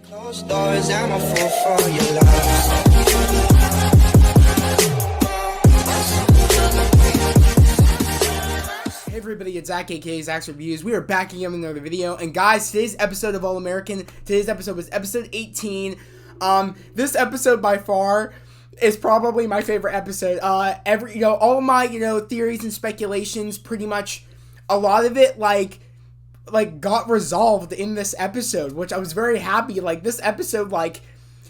Closed doors, I'm a fool for your love. Hey everybody, it's Zach, aka Zach's Reviews. We are back again with another video, and guys, today's episode of All American, today's episode was episode 18. This episode by far is probably my favorite episode. All of my, theories and speculations, pretty much, a lot of it, got resolved in this episode, which I was very happy. This episode,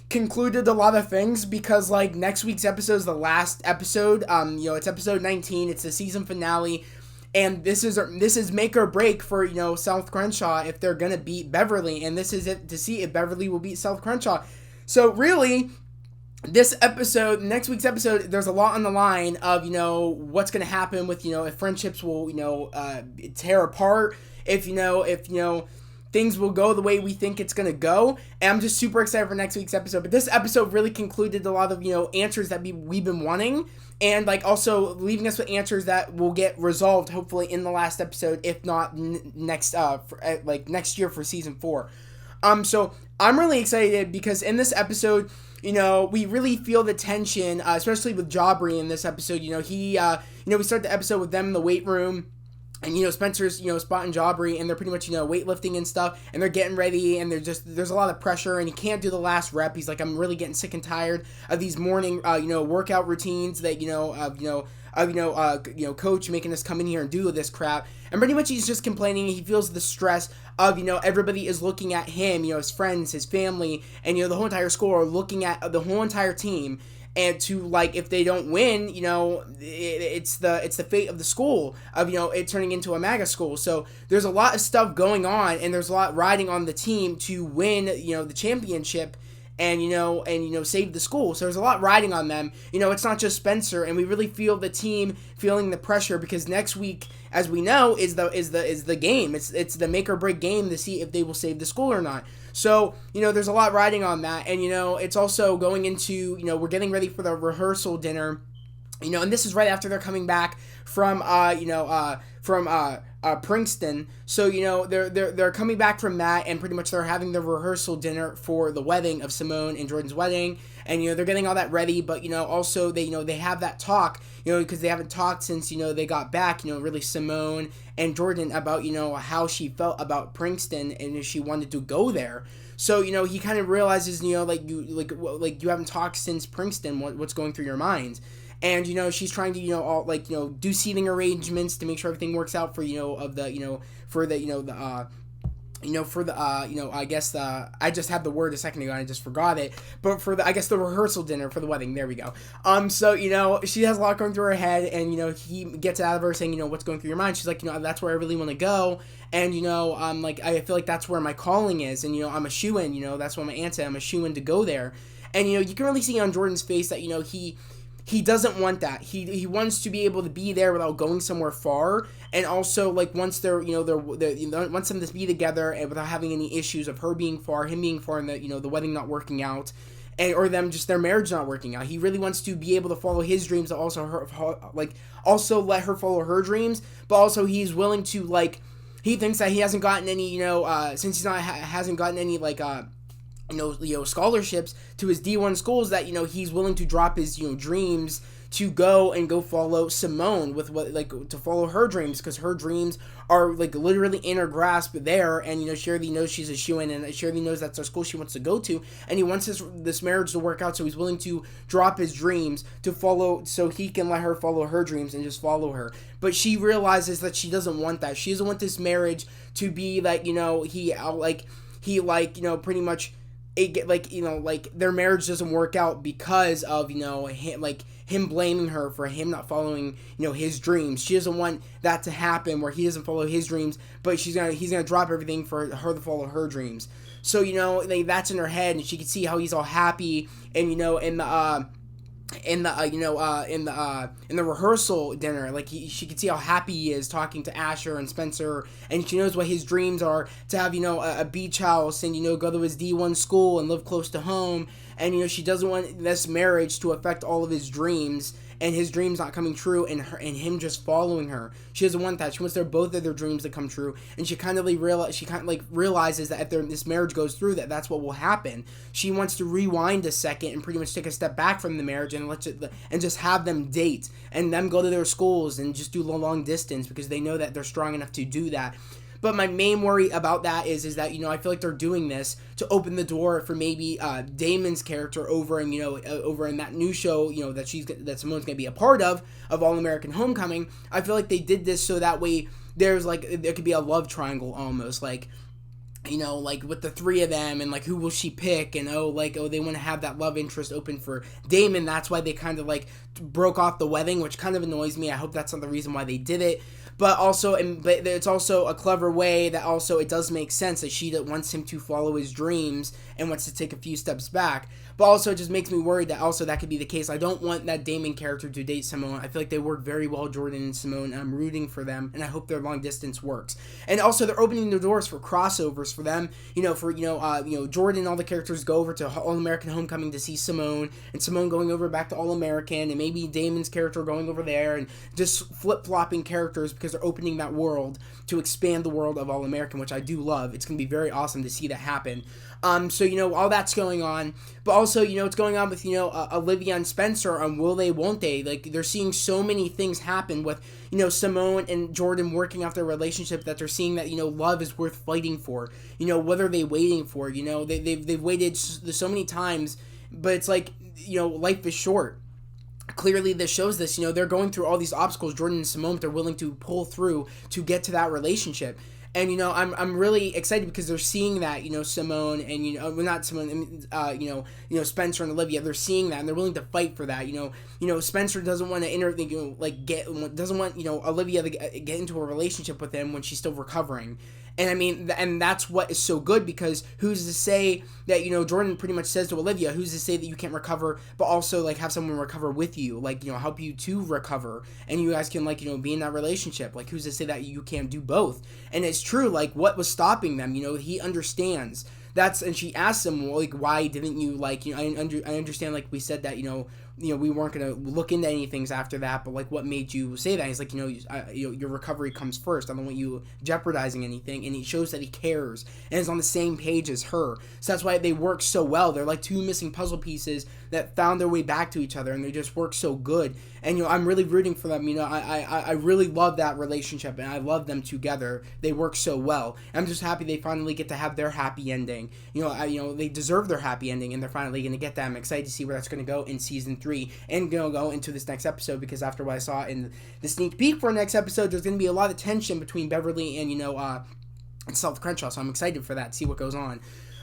concluded a lot of things because, next week's episode is the last episode. It's episode 19. It's the season finale. And this is make or break for, South Crenshaw if they're going to beat Beverly. And this is it to see if Beverly will beat South Crenshaw. So, really, this episode, next week's episode, there's a lot on the line of, what's going to happen with, if friendships will, tear apart. If things will go the way we think it's going to go. And I'm just super excited for next week's episode. But this episode really concluded a lot of, answers that we've been wanting. And, also leaving us with answers that will get resolved, hopefully, in the last episode, if not next year for season 4. So I'm really excited because in this episode, we really feel the tension, especially with Jaubrey in this episode. We start the episode with them in the weight room. And, Spencer's, spotting Jaubrey, and they're pretty much, weightlifting and stuff, and they're getting ready, and there's a lot of pressure, and he can't do the last rep. He's like, I'm really getting sick and tired of these morning, workout routines that, coach making us come in here and do this crap. And pretty much he's just complaining. He feels the stress of, everybody is looking at him, his friends, his family, and, the whole entire school are looking at the whole entire team. And to, if they don't win, it's the fate of the school of, it turning into a MAGA school. So there's a lot of stuff going on, and there's a lot riding on the team to win, the championship and, save the school. So there's a lot riding on them. It's not just Spencer, and we really feel the team feeling the pressure because next week, as we know, is the game. It's the make or break game to see if they will save the school or not. So, there's a lot riding on that. And, it's also going into, we're getting ready for the rehearsal dinner, and this is right after they're coming back from, Princeton. So, they're coming back from that, and pretty much they're having the rehearsal dinner for the wedding of Simone and Jordan's wedding. And, they're getting all that ready, but, also they have that talk, because they haven't talked since, they got back, really Simone and Jordan about, how she felt about Princeton and if she wanted to go there. So, he kind of realizes, you haven't talked since Princeton, what's going through your mind. And, she's trying to, do seating arrangements to make sure everything works out for, I just had the word a second ago and I just forgot it, but for the rehearsal dinner for the wedding, there we go. So, she has a lot going through her head, and, he gets it out of her saying, what's going through your mind? She's like, that's where I really want to go, and, I feel like that's where my calling is, and, I'm a shoo-in, that's what my aunt said, I'm a shoo-in to go there, and, you can really see on Jordan's face that, he doesn't want that. He wants to be able to be there without going somewhere far, and also wants they're wants them to be together and without having any issues of her being far, him being far, and the wedding not working out, and or them just their marriage not working out. He really wants to be able to follow his dreams, and also let her follow her dreams, but also he's willing to he thinks that he hasn't gotten any since hasn't gotten any scholarships to his D1 schools, that he's willing to drop his dreams to go follow Simone with to follow her dreams, because her dreams are literally in her grasp there, and she already knows she's a shoo-in, and she already knows that's the school she wants to go to, and he wants this marriage to work out, so he's willing to drop his dreams to follow, so he can let her follow her dreams and just follow her. But she realizes that she doesn't want that. She doesn't want this marriage to be pretty much their marriage doesn't work out because of him blaming her for him not following his dreams. She doesn't want that to happen where he doesn't follow his dreams, but he's gonna drop everything for her to follow her dreams. So that's in her head, and she can see how he's all happy, and in the rehearsal dinner, she could see how happy he is talking to Asher and Spencer, and she knows what his dreams are, to have a beach house, and go to his D1 school and live close to home, and she doesn't want this marriage to affect all of his dreams, and his dreams not coming true, and him just following her. She doesn't want that. She wants both of their dreams to come true, and she kind of realizes that if this marriage goes through, that's what will happen. She wants to rewind a second and pretty much take a step back from the marriage and just have them date and them go to their schools and just do long distance, because they know that they're strong enough to do that. But my main worry about that is that, I feel like they're doing this to open the door for maybe Damon's character over in, over in that new show, that Simone's going to be a part of All American Homecoming. I feel like they did this so that way there could be a love triangle almost, like with the three of them, and who will she pick, and they want to have that love interest open for Damon. That's why they kind of broke off the wedding, which kind of annoys me. I hope that's not the reason why they did it. But it's also a clever way that also it does make sense that she wants him to follow his dreams and wants to take a few steps back. But also it just makes me worried that also that could be the case. I don't want that Damon character to date Simone. I feel like they work very well, Jordan and Simone, and I'm rooting for them, and I hope their long distance works. And also they're opening the doors for crossovers for them. Jordan and all the characters go over to All American Homecoming to see Simone, and Simone going over back to All American, and maybe Damon's character going over there, and just flip-flopping characters because they're opening that world to expand the world of All American, which I do love. It's going to be very awesome to see that happen. So, all that's going on. But also, it's going on with, Olivia and Spencer on will they, won't they? They're seeing so many things happen with, Simone and Jordan working out their relationship, that they're seeing that, love is worth fighting for. What are they waiting for? They've waited so many times, but it's life is short. Clearly this shows this, they're going through all these obstacles, Jordan and Simone, they're willing to pull through to get to that relationship. And, I'm really excited because they're seeing that, Simone and, not Simone, Spencer and Olivia, they're seeing that and they're willing to fight for that. Spencer doesn't want to doesn't want, Olivia to get into a relationship with him when she's still recovering. And and that's what is so good, because who's to say that, Jordan pretty much says to Olivia, who's to say that you can't recover, but also, have someone recover with you, help you to recover, and you guys can, be in that relationship. Who's to say that you can't do both? And it's true, what was stopping them? He understands. And she asked him, well, why didn't you, I understand, we said that, we weren't going to look into any things after that, but, what made you say that? He's like, your recovery comes first. I don't want you jeopardizing anything. And he shows that he cares and is on the same page as her. So that's why they work so well. They're like two missing puzzle pieces that found their way back to each other, and they just work so good. And, I'm really rooting for them. I really love that relationship, and I love them together. They work so well. I'm just happy they finally get to have their happy ending. They deserve their happy ending, and they're finally going to get that. I'm excited to see where that's going to go in season 3 and go into this next episode, because after what I saw in the sneak peek for next episode, there's going to be a lot of tension between Beverly and, and Salt Crenshaw. So I'm excited for that, see what goes on.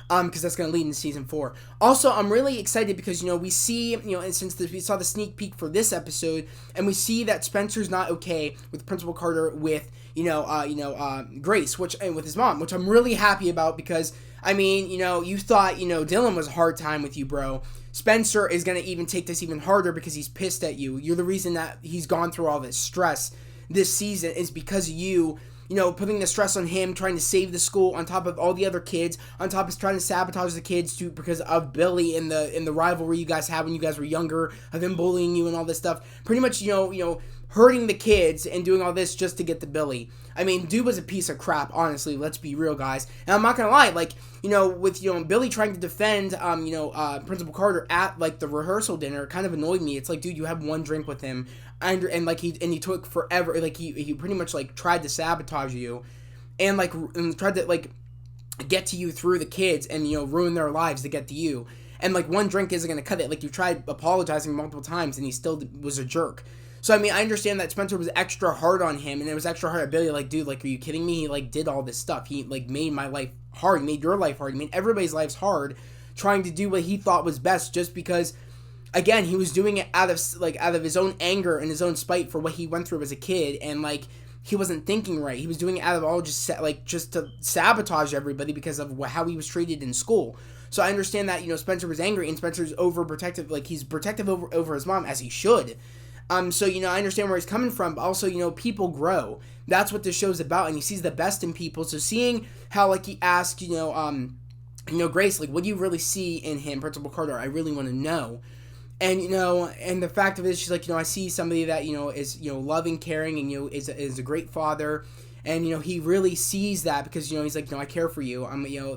Because that's going to lead into season 4. Also, I'm really excited because, we see, and since we saw the sneak peek for this episode, and we see that Spencer's not okay with Principal Carter with, Grace, and with his mom, which I'm really happy about, because, you thought, Dylan was a hard time with you, bro. Spencer is going to even take this even harder because he's pissed at you. You're the reason that he's gone through all this stress this season is because of you. Putting the stress on him, trying to save the school on top of all the other kids, on top of trying to sabotage the kids too, because of Billy and the rivalry you guys had when you guys were younger, of him bullying you and all this stuff. Pretty much, hurting the kids and doing all this just to get to Billy. Dude was a piece of crap, honestly. Let's be real, guys. And I'm not gonna lie, with Billy trying to defend Principal Carter at the rehearsal dinner, it kind of annoyed me. It's dude, you have one drink with him, and he took forever. He pretty much tried to sabotage you, and tried to get to you through the kids and ruin their lives to get to you. And one drink isn't gonna cut it. You tried apologizing multiple times, and he still was a jerk. So, I understand that Spencer was extra hard on him, and it was extra hard at Billy. Dude, are you kidding me? He, did all this stuff. He, made my life hard. He made your life hard. He made everybody's lives hard, trying to do what he thought was best, just because, again, he was doing it out of his own anger and his own spite for what he went through as a kid, and, he wasn't thinking right. He was doing it out of all just to sabotage everybody because of how he was treated in school. So I understand that, Spencer was angry, and Spencer's overprotective. He's protective over his mom, as he should. So, I understand where he's coming from, but also, people grow. That's what this show's about, and he sees the best in people. So seeing how, he asked, Grace, what do you really see in him, Principal Carter? I really want to know. And, and the fact of it is, she's like, I see somebody that, is, loving, caring, and, is a great father. And, he really sees that because, he's like, I care for you.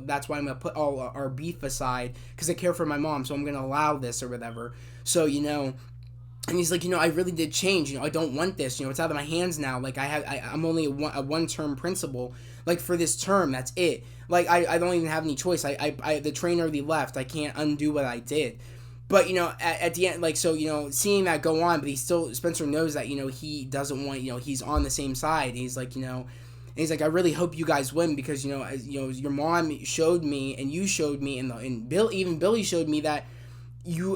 That's why I'm going to put all our beef aside because I care for my mom. So I'm going to allow this or whatever. So, and he's like, I really did change. I don't want this. It's out of my hands now. Like, I'm only a one-term principal. Like, for this term, that's it. Like, I don't even have any choice. The train already left. I can't undo what I did. But, at the end, like, so, seeing that go on, but Spencer knows that, he doesn't want, he's on the same side. He's like, and he's like, I really hope you guys win because, your mom showed me and you showed me and Billy showed me that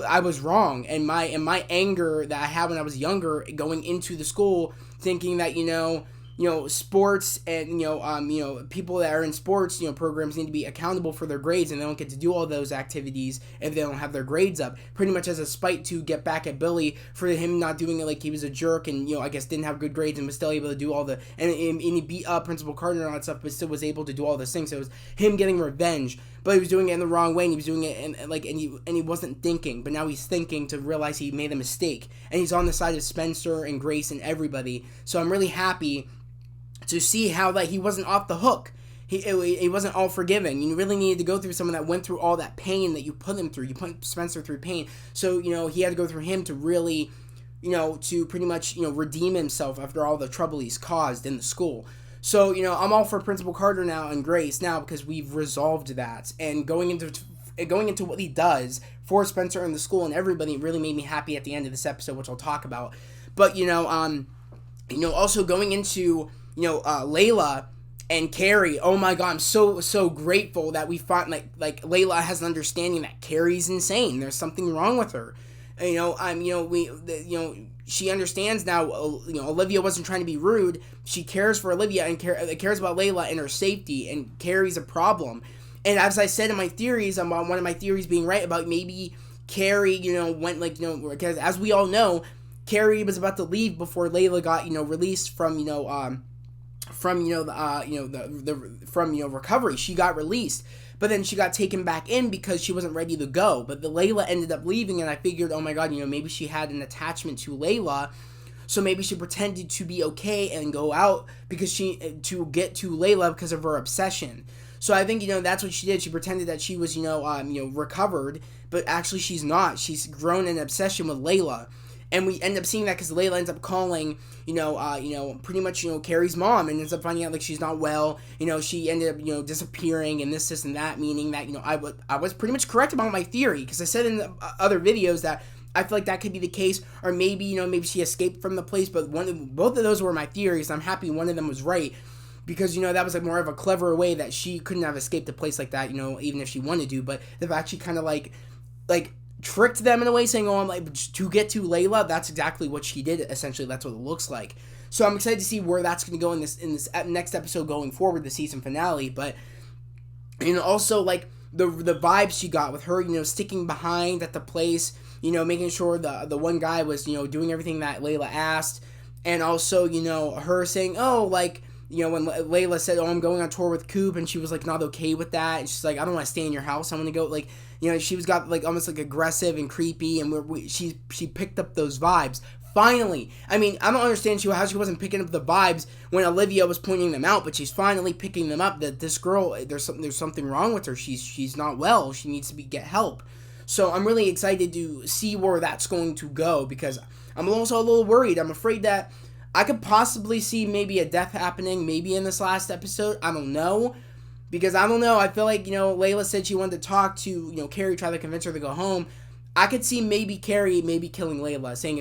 I was wrong. And my anger that I had when I was younger going into the school thinking that, sports and, people that are in sports, programs need to be accountable for their grades and they don't get to do all those activities if they don't have their grades up. Pretty much as a spite to get back at Billy for him not doing it like he was a jerk and, I guess didn't have good grades and was still able to do all the, and he beat up Principal Carter and all that stuff, but still was able to do all those things. So it was him getting revenge, but he was doing it in the wrong way and he was doing it and he wasn't thinking, but now he's thinking to realize he made a mistake and he's on the side of Spencer and Grace and everybody. So I'm really happy to see how that he wasn't off the hook. He wasn't all forgiving. You really needed to go through someone that went through all that pain that you put him through. You put Spencer through pain. So, he had to go through him to really, to pretty much, redeem himself after all the trouble he's caused in the school. So, I'm all for Principal Carter now and Grace now because we've resolved that. And going into what he does for Spencer and the school and everybody really made me happy at the end of this episode, which I'll talk about. But, also going into Layla and Carrie. Oh my God, I'm so grateful that we find like Layla has an understanding that Carrie's insane. There's something wrong with her. She understands now. Olivia wasn't trying to be rude. She cares for Olivia and cares about Layla and her safety. And Carrie's a problem. And as I said in my theories, one of my theories being right about maybe Carrie, went because as we all know, Carrie was about to leave before Layla got released from recovery. She got released, but then she got taken back in because she wasn't ready to go. But the Layla ended up leaving, and I figured, oh my God, maybe she had an attachment to Layla, so maybe she pretended to be okay and go out because to get to Layla because of her obsession. So I think that's what she did. She pretended that she was recovered, but actually she's not. She's grown an obsession with Layla. And we end up seeing that because Layla ends up calling, pretty much, Carrie's mom and ends up finding out, like, she's not well. She ended up, disappearing and this and that, meaning that, I was pretty much correct about my theory because I said in the other videos that I feel like that could be the case, or maybe, maybe she escaped from the place, but both of those were my theories. I'm happy one of them was right because, that was like more of a clever way that she couldn't have escaped a place like that, even if she wanted to, but the fact she kind of like tricked them in a way, saying, oh, I'm like, to get to Layla, that's exactly what she did. Essentially, that's what it looks like. So I'm excited to see where that's going to go in this next episode going forward, the season finale. But, also, like, the vibes she got with her, sticking behind at the place, making sure the one guy was, doing everything that Layla asked. And also, her saying, oh, like, when Layla said, oh, I'm going on tour with Coop, and she was, like, not okay with that. And she's like, I don't want to stay in your house. I want to go, like, she was got, like, almost, like, aggressive and creepy, and she picked up those vibes. Finally. I mean, I don't understand how she wasn't picking up the vibes when Olivia was pointing them out, but she's finally picking them up, that this girl, there's something wrong with her. She's not well. She needs to get help. So I'm really excited to see where that's going to go, because I'm also a little worried. I'm afraid that I could possibly see maybe a death happening, maybe in this last episode. I don't know. Because I don't know, I feel like, Layla said she wanted to talk to, Carrie, try to convince her to go home. I could see maybe Carrie killing Layla, saying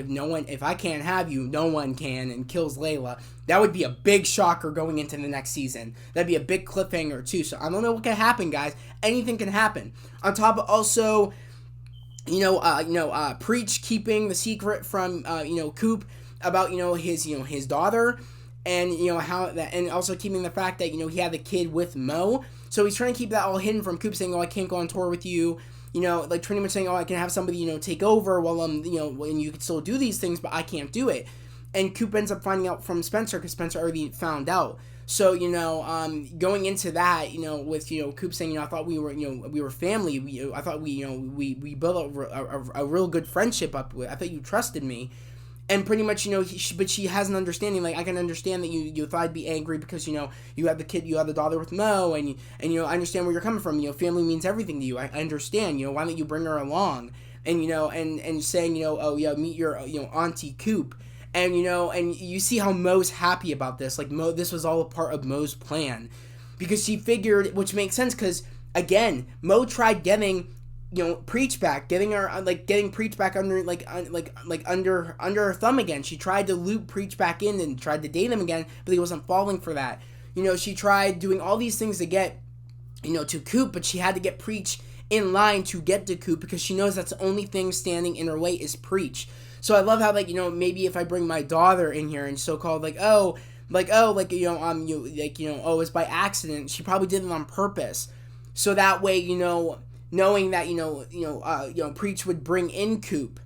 if I can't have you, no one can, and kills Layla. That would be a big shocker going into the next season. That'd be a big cliffhanger too. So I don't know what can happen, guys. Anything can happen. On top of also, Preach keeping the secret from, Coop about, his daughter. And, how that, and also keeping the fact that, he had the kid with Mo. So he's trying to keep that all hidden from Coop, saying, oh, I can't go on tour with you. Like pretty much saying, oh, I can have somebody, take over while and you can still do these things, but I can't do it. And Coop ends up finding out from Spencer because Spencer already found out. So, going into that, with, Coop saying, I thought we were family. I thought we built a real good friendship up with. I thought you trusted me. And pretty much, but she has an understanding. Like, I can understand that you thought I'd be angry because, you have the daughter with Mo, and I understand where you're coming from. Family means everything to you. I understand. Why don't you bring her along? And, and saying, oh, yeah, meet your, Auntie Coop. And, and you see how Mo's happy about this. Like, this was all a part of Mo's plan. Because she figured, which makes sense, because, again, Mo tried getting, Preach back, getting Preach back under, under her thumb again. She tried to loop Preach back in and tried to date him again, but he wasn't falling for that. She tried doing all these things to get, to Coop, but she had to get Preach in line to get to Coop because she knows that's the only thing standing in her way is Preach. So I love how, maybe if I bring my daughter in here and so-called, oh, it's by accident. She probably did it on purpose. So that way, knowing that, Preach would bring in Coop.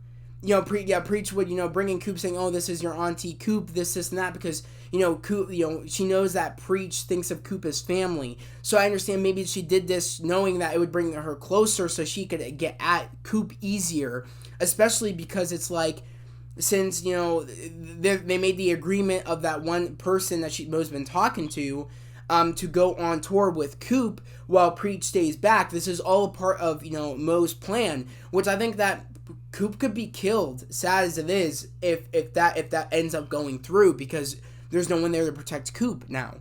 Preach would, bring in Coop saying, oh, this is your Auntie Coop, this and that, because, Coop, she knows that Preach thinks of Coop as family. So I understand maybe she did this knowing that it would bring her closer so she could get at Coop easier, especially because it's since, they made the agreement of that one person that Mo's been talking to go on tour with Coop while Preach stays back. This is all a part of, Mo's plan, which I think that Coop could be killed, sad as it is, if that ends up going through, because there's no one there to protect Coop now.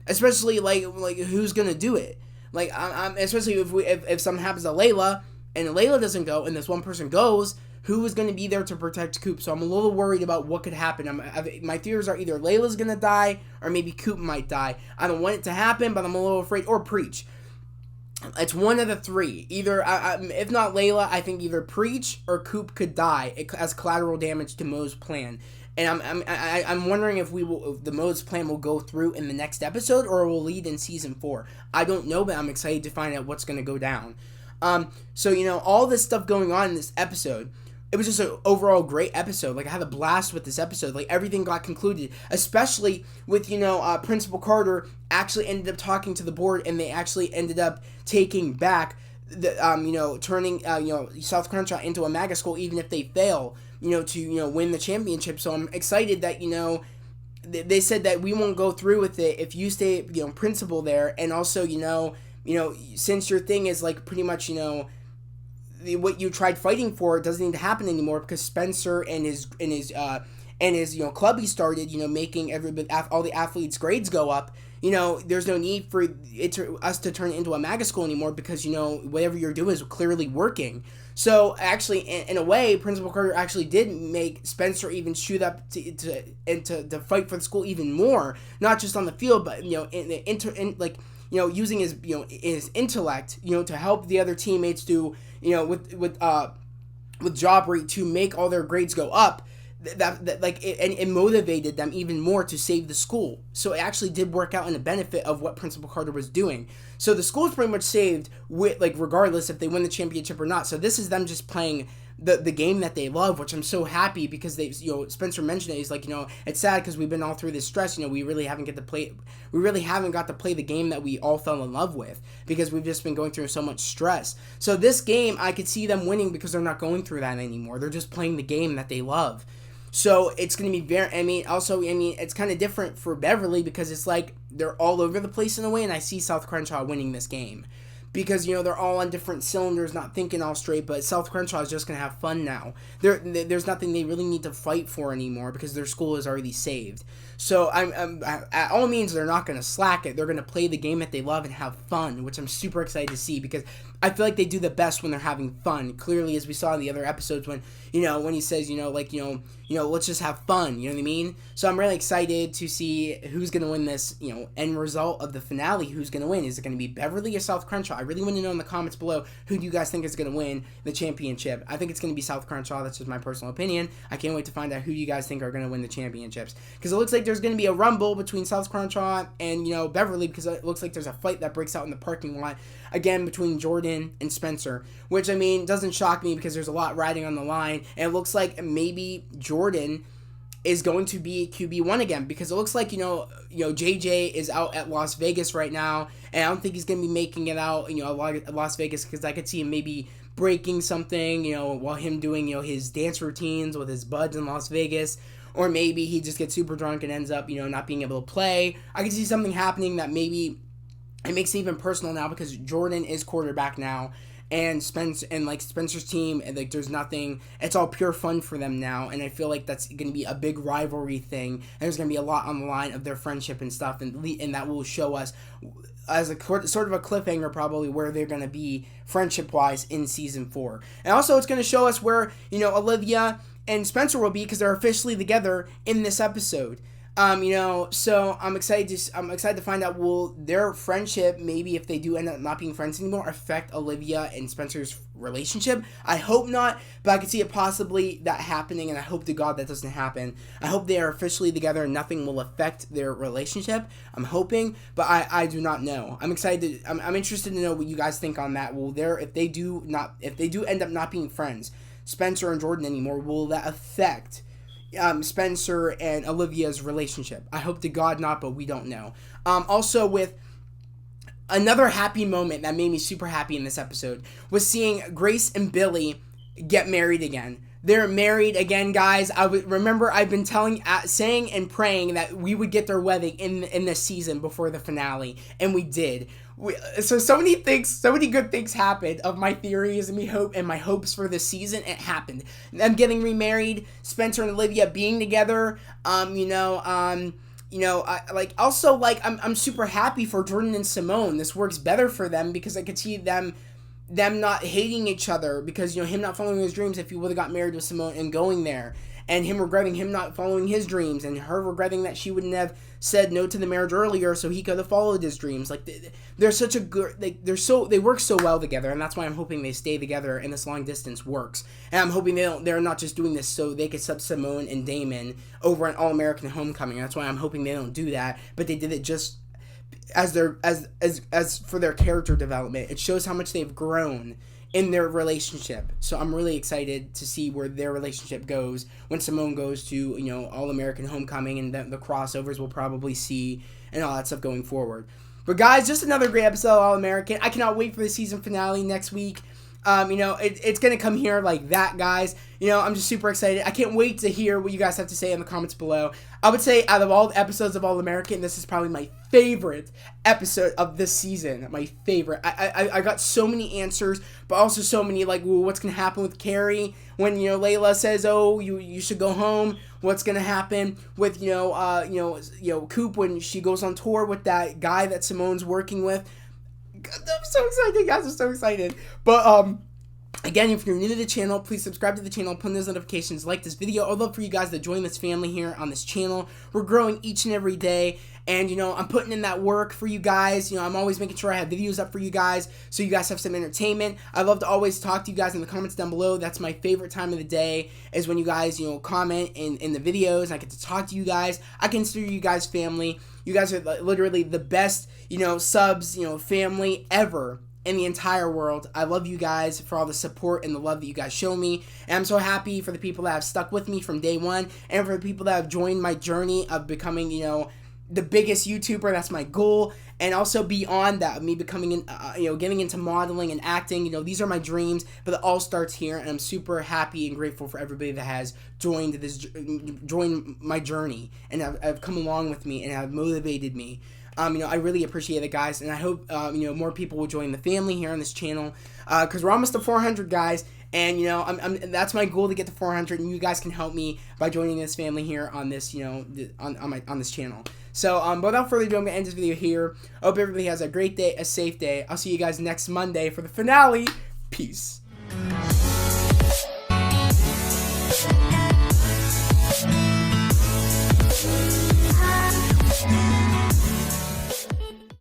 Especially, who's gonna do it? Especially if something happens to Layla, and Layla doesn't go, and this one person goes, who is going to be there to protect Coop? So I'm a little worried about what could happen. My fears are either Layla's going to die, or maybe Coop might die. I don't want it to happen, but I'm a little afraid. Or Preach. It's one of the three. Either, if not Layla, I think either Preach or Coop could die as collateral damage to Mo's plan. And I'm wondering if the Mo's plan will go through in the next episode, or it will lead in season 4. I don't know, but I'm excited to find out what's going to go down. So, all this stuff going on in this episode, it was just an overall great episode. I had a blast with this episode. Everything got concluded, especially with, Principal Carter actually ended up talking to the board, and they actually ended up taking back the, turning, South Crenshaw into a MAGA school, even if they fail, to, win the championship. So I'm excited that, they said that we won't go through with it if you stay, principal there. And also, since your thing is pretty much, what you tried fighting for doesn't need to happen anymore, because Spencer and his club he started, making all the athletes' grades go up. There's no need for us to turn it into a MAGA school anymore, because whatever you're doing is clearly working. So actually, in a way, Principal Carter actually did make Spencer even shoot up to fight for the school even more, not just on the field, but using his intellect, to help the other teammates do, with Jaubrey to make all their grades go up. It motivated them even more to save the school. So it actually did work out in the benefit of what Principal Carter was doing. So the school's pretty much saved with regardless if they win the championship or not. So this is them just playing the game that they love, which I'm so happy, because they, Spencer mentioned it. He's it's sad because we've been all through this stress. We really haven't got to play the game that we all fell in love with, because we've just been going through so much stress. So this game, I could see them winning because they're not going through that anymore. They're just playing the game that they love. So it's going to be it's kind of different for Beverly, because it's they're all over the place in a way, and I see South Crenshaw winning this game. Because, they're all on different cylinders, not thinking all straight, but South Crenshaw is just going to have fun now. There's nothing they really need to fight for anymore, because their school is already saved. So, at all means, they're not going to slack it. They're going to play the game that they love and have fun, which I'm super excited to see, because I feel like they do the best when they're having fun. Clearly, as we saw in the other episodes, when he says, let's just have fun, you know what I mean? So I'm really excited to see who's going to win this, end result of the finale. Who's going to win? Is it going to be Beverly or South Crenshaw? I really want to know in the comments below, who do you guys think is going to win the championship? I think it's going to be South Crenshaw. That's just my personal opinion. I can't wait to find out who you guys think are going to win the championships, because it looks like there's going to be a rumble between South Crenshaw and, Beverly, because it looks like there's a fight that breaks out in the parking lot, again, between Jordan and Spencer, which, doesn't shock me, because there's a lot riding on the line, and it looks like maybe Jordan is going to be QB1 again, because it looks like, JJ is out at Las Vegas right now, and I don't think he's going to be making it out, at Las Vegas, because I could see him maybe breaking something, while him doing, his dance routines with his buds in Las Vegas, or maybe he just gets super drunk and ends up, not being able to play. I could see something happening that maybe it makes it even personal now, because Jordan is quarterback now, and Spencer's team, and there's nothing, it's all pure fun for them now, and I feel like that's going to be a big rivalry thing, and there's going to be a lot on the line of their friendship and stuff, and that will show us as a sort of a cliffhanger probably where they're going to be friendship-wise in season 4. And also it's going to show us where, Olivia and Spencer will be, because they're officially together in this episode. So I'm excited to find out, will their friendship, maybe if they do end up not being friends anymore, affect Olivia and Spencer's relationship? I hope not, but I could see it possibly that happening, and I hope to God that doesn't happen. I hope they are officially together and nothing will affect their relationship. I'm hoping, but I do not know. I'm excited. I'm interested to know what you guys think on that. If they do end up not being friends, Spencer and Jordan anymore, will that affect Spencer and Olivia's relationship? I hope to God not, but we don't know. Also, with another happy moment that made me super happy in this episode was seeing Grace and Billy get married again. They're married again, guys. Remember I've been saying and praying that we would get their wedding in this season before the finale, and we did. So many good things happened of my theories and my hopes for this season. It happened. Them getting remarried, Spencer and Olivia being together. I'm super happy for Jordan and Simone. This works better for them, because I could see them not hating each other, because him not following his dreams, if he would have got married with Simone and going there, and him regretting him not following his dreams, and her regretting that she wouldn't have said no to the marriage earlier so he could have followed his dreams. Like, they're such a good, they work so well together, and that's why I'm hoping they stay together and this long distance works. And I'm hoping they're not just doing this so they could sub Simone and Damon over an All-American Homecoming. That's why I'm hoping they don't do that, but they did it just as for their character development. It shows how much they've grown in their relationship. So I'm really excited to see where their relationship goes when Simone goes to, All-American Homecoming, and the crossovers we'll probably see and all that stuff going forward. But guys, just another great episode of All-American. I cannot wait for the season finale next week. It's going to come here like that, guys. I'm just super excited. I can't wait to hear what you guys have to say in the comments below. I would say out of all the episodes of All-American, this is probably my favorite episode of this season. My favorite. I got so many answers, but also so many, what's going to happen with Carrie when, Layla says, oh, you should go home. What's going to happen with, Coop when she goes on tour with that guy that Simone's working with. I'm so excited, guys. I'm so excited. But, again, if you're new to the channel, please subscribe to the channel, put in those notifications, like this video. I'd love for you guys to join this family here on this channel. We're growing each and every day, and, I'm putting in that work for you guys. I'm always making sure I have videos up for you guys, so you guys have some entertainment. I love to always talk to you guys in the comments down below. That's my favorite time of the day, is when you guys, comment in the videos. I get to talk to you guys. I consider you guys family. You guys are literally the best, subs, family ever in the entire world. I love you guys for all the support and the love that you guys show me. And I'm so happy for the people that have stuck with me from day one, and for the people that have joined my journey of becoming, the biggest YouTuber. That's my goal. And also beyond that, me becoming, getting into modeling and acting. These are my dreams, but it all starts here, and I'm super happy and grateful for everybody that has joined my journey, and have come along with me and have motivated me. I really appreciate it, guys, and I hope, more people will join the family here on this channel, because we're almost to 400, guys, and, that's my goal, to get to 400, and you guys can help me by joining this family here on this, on this channel. So, but without further ado, I'm going to end this video here. I hope everybody has a great day, a safe day. I'll see you guys next Monday for the finale. Peace.